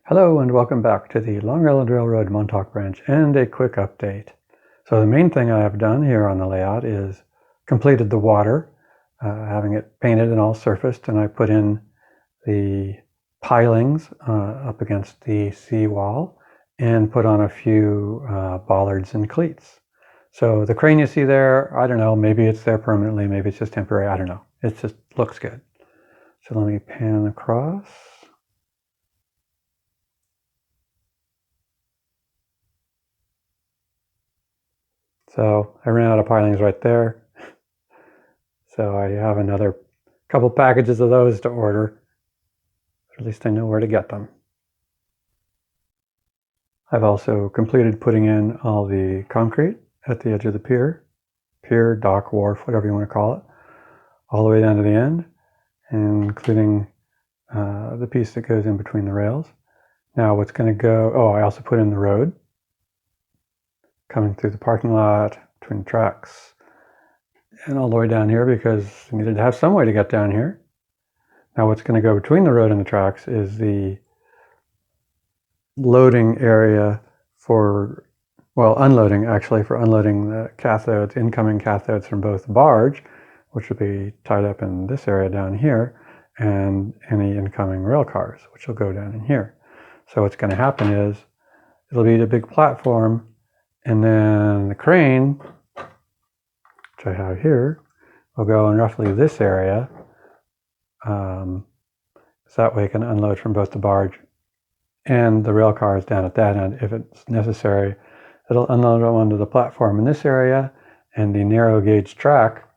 Hello and welcome back to the Long Island Railroad Montauk branch and a quick update. So the main thing I have done here on the layout is completed the water, having it painted and all surfaced, and I put in the pilings up against the seawall and put on a few bollards and cleats. So the crane you see there, I don't know, maybe it's there permanently, maybe it's just temporary, I don't know. It just looks good. So let me pan across. So I ran out of pilings right there. So I have another couple packages of those to order. At least I know where to get them. I've also completed putting in all the concrete at the edge of the pier, dock, wharf, whatever you want to call it, all the way down to the end, including the piece that goes in between the rails. Now what's going to go, I also put in the road coming through the parking lot, between the tracks, and all the way down here because I needed to have some way to get down here. Now what's going to go between the road and the tracks is the loading area for, unloading actually, for unloading the cathodes, incoming cathodes from both the barge, which will be tied up in this area down here, and any incoming rail cars, which will go down in here. So what's going to happen is it'll be a big platform, and then the crane, which I have here, will go in roughly this area. So that way it can unload from both the barge and the rail cars down at that end. If it's necessary, it'll unload them onto the platform in this area, and the narrow gauge track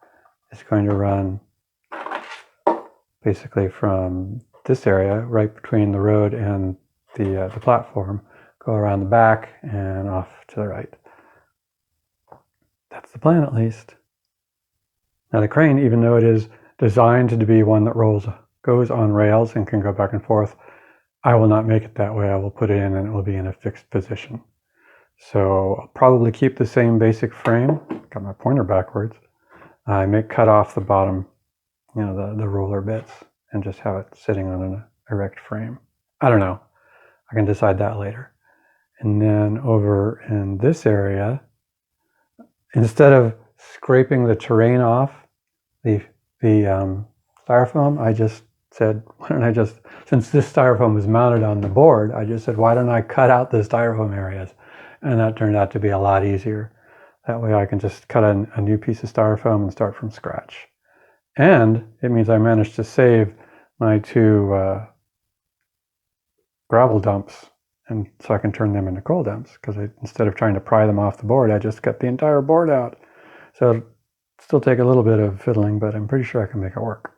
is going to run basically from this area, right between the road and the platform, go around the back and off to the right. That's the plan, at least. Now the crane, even though it is designed to be one that goes on rails and can go back and forth, I will not make it that way. I will put it in and it will be in a fixed position. So I'll probably keep the same basic frame. Got my pointer backwards. I may cut off the bottom, the roller bits, and just have it sitting on an erect frame. I don't know. I can decide that later. And then over in this area, instead of scraping the terrain off the styrofoam, I just said, why don't I just, since this styrofoam is mounted on the board, I just said, why don't I cut out the styrofoam areas? And that turned out to be a lot easier. That way I can just cut a new piece of styrofoam and start from scratch. And it means I managed to save my two gravel dumps, and so I can turn them into coal dumps, because instead of trying to pry them off the board, I just cut the entire board out. So it'll still take a little bit of fiddling, but I'm pretty sure I can make it work.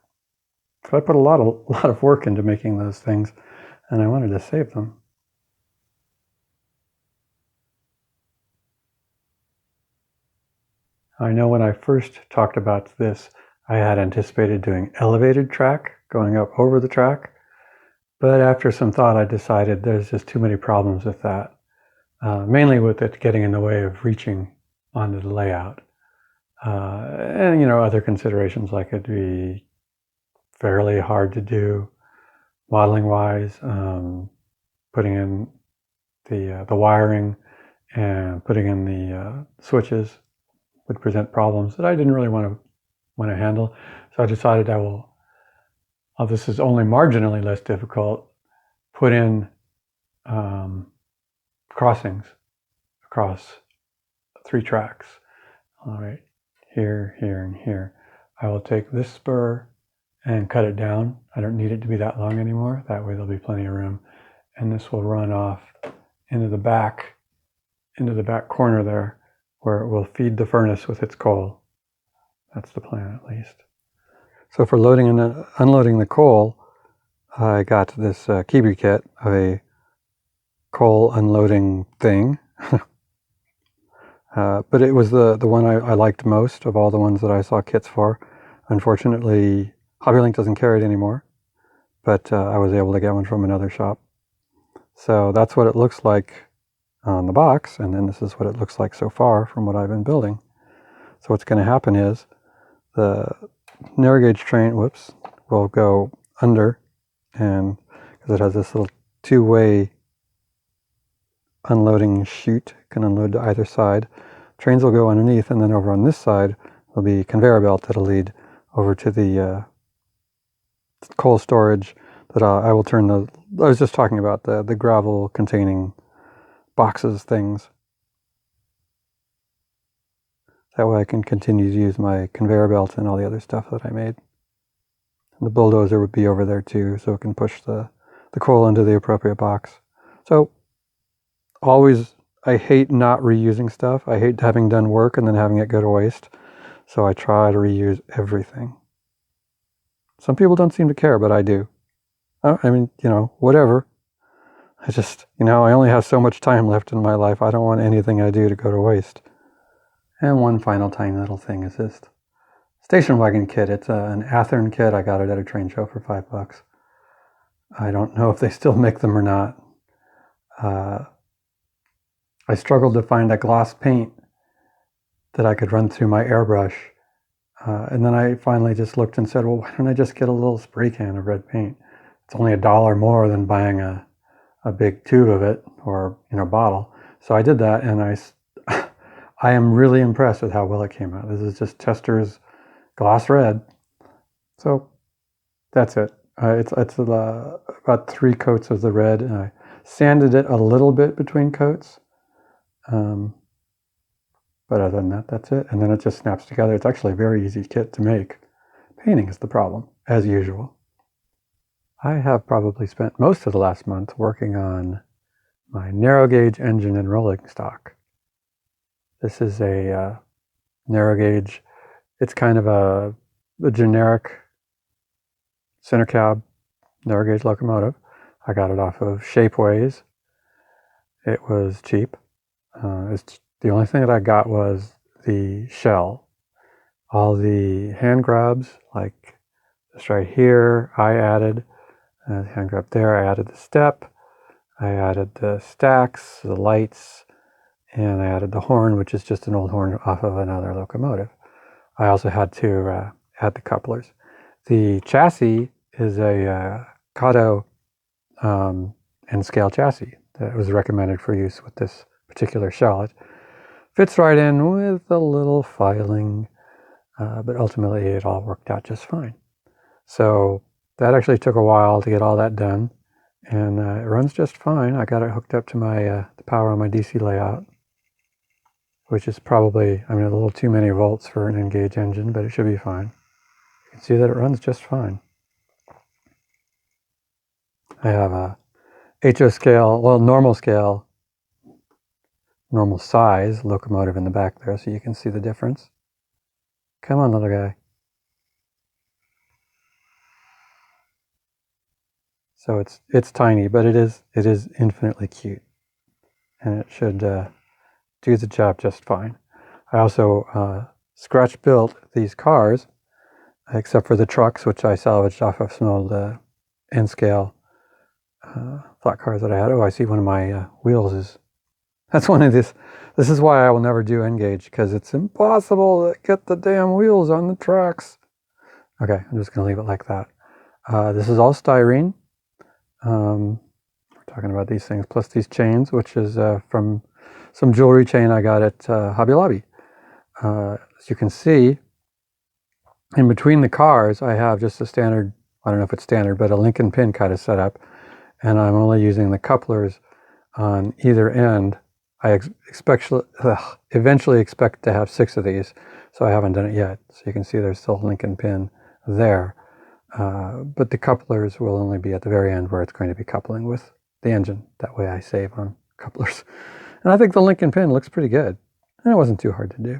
So I put a lot of work into making those things, and I wanted to save them. I know when I first talked about this, I had anticipated doing elevated track, going up over the track, but after some thought I decided there's just too many problems with that, mainly with it getting in the way of reaching onto the layout. And other considerations, like it'd be fairly hard to do modeling wise, putting in the wiring and putting in the switches would present problems that I didn't really want to handle. So I decided I will, this is only marginally less difficult, put in crossings across 3 tracks. All right, here, here, and here. I will take this spur and cut it down. I don't need it to be that long anymore. That way there'll be plenty of room. And this will run off into the back corner there, where it will feed the furnace with its coal. That's the plan, at least. So for loading and unloading the coal, I got this Kiwi kit of a coal unloading thing. But it was the one I liked most of all the ones that I saw kits for. Unfortunately, HobbyLink doesn't carry it anymore, but I was able to get one from another shop. So that's what it looks like on the box, and then this is what it looks like so far from what I've been building. So what's going to happen is the narrow gauge train, will go under, and because it has this little two-way unloading chute, can unload to either side. Trains will go underneath, and then over on this side will be a conveyor belt that'll lead over to the coal storage that I will turn I was just talking about the gravel containing boxes things. That way I can continue to use my conveyor belt and all the other stuff that I made. And the bulldozer would be over there too, so it can push the coal into the appropriate box. So always, I hate not reusing stuff. I hate having done work and then having it go to waste. So I try to reuse everything. Some people don't seem to care, but I do. I mean, whatever. I just, I only have so much time left in my life. I don't want anything I do to go to waste. And one final tiny little thing is this station wagon kit. It's an Athearn kit. I got it at a train show for $5. I don't know if they still make them or not. I struggled to find a gloss paint that I could run through my airbrush. And then I finally just looked and said, well, why don't I just get a little spray can of red paint? It's only $1 more than buying a big tube of it or bottle. So I did that, and I am really impressed with how well it came out. This is just Tester's gloss red. So that's it. It's about 3 coats of the red, and I sanded it a little bit between coats. But other than that, that's it. And then it just snaps together. It's actually a very easy kit to make. Painting is the problem, as usual. I have probably spent most of the last month working on my narrow gauge engine and rolling stock. This is a narrow gauge. It's kind of a generic center cab narrow gauge locomotive. I got it off of Shapeways. It was cheap. The only thing that I got was the shell. All the hand grabs, like this right here, I added. The hand grab there, I added the step. I added the stacks, the lights, and I added the horn, which is just an old horn off of another locomotive. I also had to add the couplers. The chassis is a Kato and scale chassis that was recommended for use with this particular shell. It fits right in with a little filing, but ultimately it all worked out just fine. So that actually took a while to get all that done, and it runs just fine. I got it hooked up to my the power on my DC layout, which is probably, a little too many volts for an N-gauge engine, but it should be fine. You can see that it runs just fine. I have a HO scale, normal scale, normal size locomotive in the back there, so you can see the difference. Come on, little guy. So it's tiny, but it is infinitely cute, and it should do the job just fine. I also scratch built these cars, except for the trucks, which I salvaged off of some old N scale flat cars that I had. Oh, I see one of my wheels is. That's one of this. This is why I will never do N-gauge, because it's impossible to get the damn wheels on the tracks. Okay, I'm just going to leave it like that. This is all styrene. We're talking about these things, plus these chains, which is from some jewelry chain I got at Hobby Lobby. As you can see, in between the cars, I have just a standard, I don't know if it's standard, but a link and pin kind of setup, and I'm only using the couplers on either end. I eventually expect to have 6 of these, so I haven't done it yet. So you can see there's still a link and pin there. But the couplers will only be at the very end where it's going to be coupling with the engine. That way I save on couplers. And I think the link and pin looks pretty good. And it wasn't too hard to do.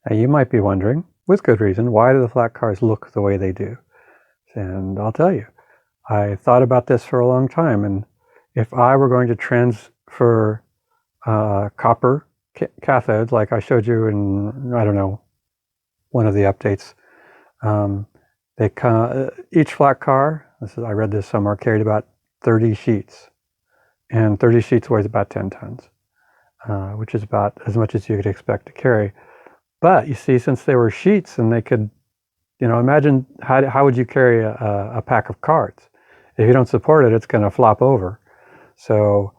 Now you might be wondering, with good reason, why do the flat cars look the way they do? And I'll tell you. I thought about this for a long time, and if I were going to transfer copper cathodes, like I showed you in, I don't know, one of the updates, each flat car, I read this somewhere, carried about 30 sheets, and 30 sheets weighs about 10 tons, which is about as much as you could expect to carry. But you see, since they were sheets and they could, imagine how would you carry a pack of cards? If you don't support it, it's going to flop over. So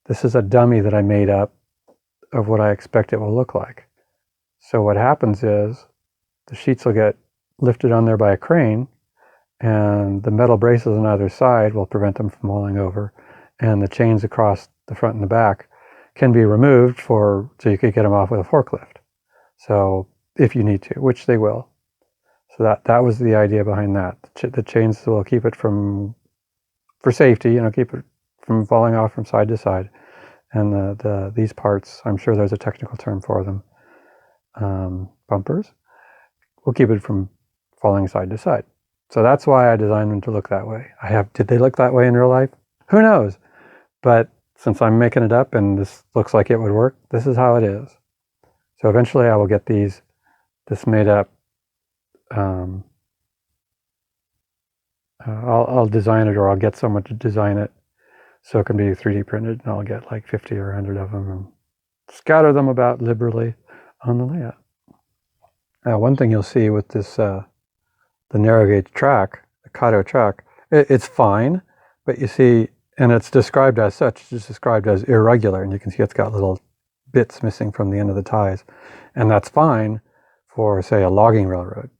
this is a dummy that I made up of what I expect it will look like. So what happens is the sheets will get lifted on there by a crane, and the metal braces on either side will prevent them from rolling over, and the chains across the front and the back can be removed so you could get them off with a forklift. So if you need to, which they will. So that was the idea behind that. The chains will keep it for safety, keep it from falling off from side to side. And these parts, I'm sure there's a technical term for them, bumpers, will keep it from falling side to side. So that's why I designed them to look that way. Did they look that way in real life? Who knows? But since I'm making it up and this looks like it would work, this is how it is. So eventually I will get this made up. I'll design it, or I'll get someone to design it so it can be 3D printed, and I'll get like 50 or 100 of them and scatter them about liberally on the layout. Now, one thing you'll see with this, the narrow gauge track, the Kato track, it's fine, but you see, and it's described as such, it's described as irregular, and you can see it's got little bits missing from the end of the ties, and that's fine for, say, a logging railroad.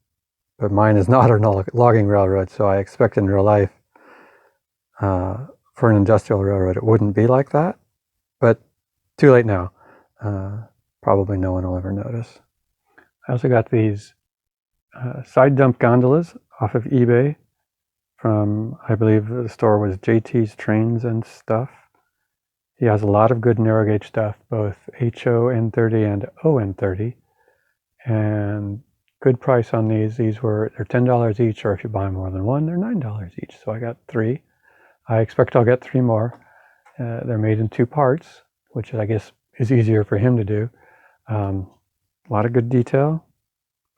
But mine is not a logging railroad, so I expect in real life, for an industrial railroad, it wouldn't be like that. But too late now. Probably no one will ever notice. I also got these side dump gondolas off of eBay from, I believe the store was JT's Trains and Stuff. He has a lot of good narrow gauge stuff, both HON30 and ON30. And good price on these. They're $10 each, or if you buy more than one, they're $9 each. So I got 3. I expect I'll get 3 more. They're made in 2 parts, which I guess is easier for him to do. A lot of good detail.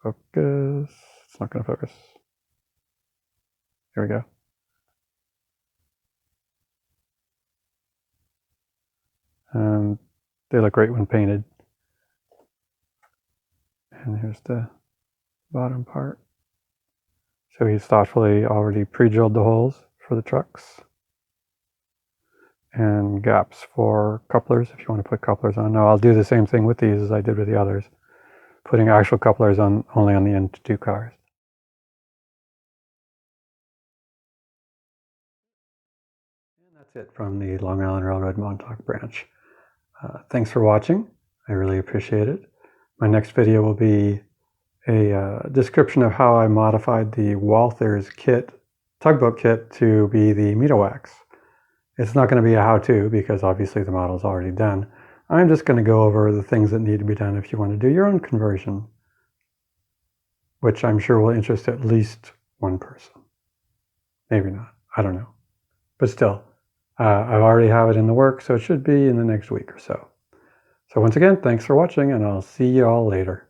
Focus. It's not going to focus. Here we go. And they look great when painted. And here's the bottom part. So he's thoughtfully already pre-drilled the holes for the trucks, and gaps for couplers if you want to put couplers on. Now I'll do the same thing with these as I did with the others, putting actual couplers only on the end to 2 cars. And that's it from the Long Island Railroad Montauk branch. Thanks for watching. I really appreciate it. My next video will be a description of how I modified the Walthers tugboat kit to be the Metawax. It's not going to be a how-to because obviously the model's already done. I'm just going to go over the things that need to be done if you want to do your own conversion, which I'm sure will interest at least one person. Maybe not. I don't know. But still, I already have it in the works, so it should be in the next week or so. So once again, thanks for watching, and I'll see you all later.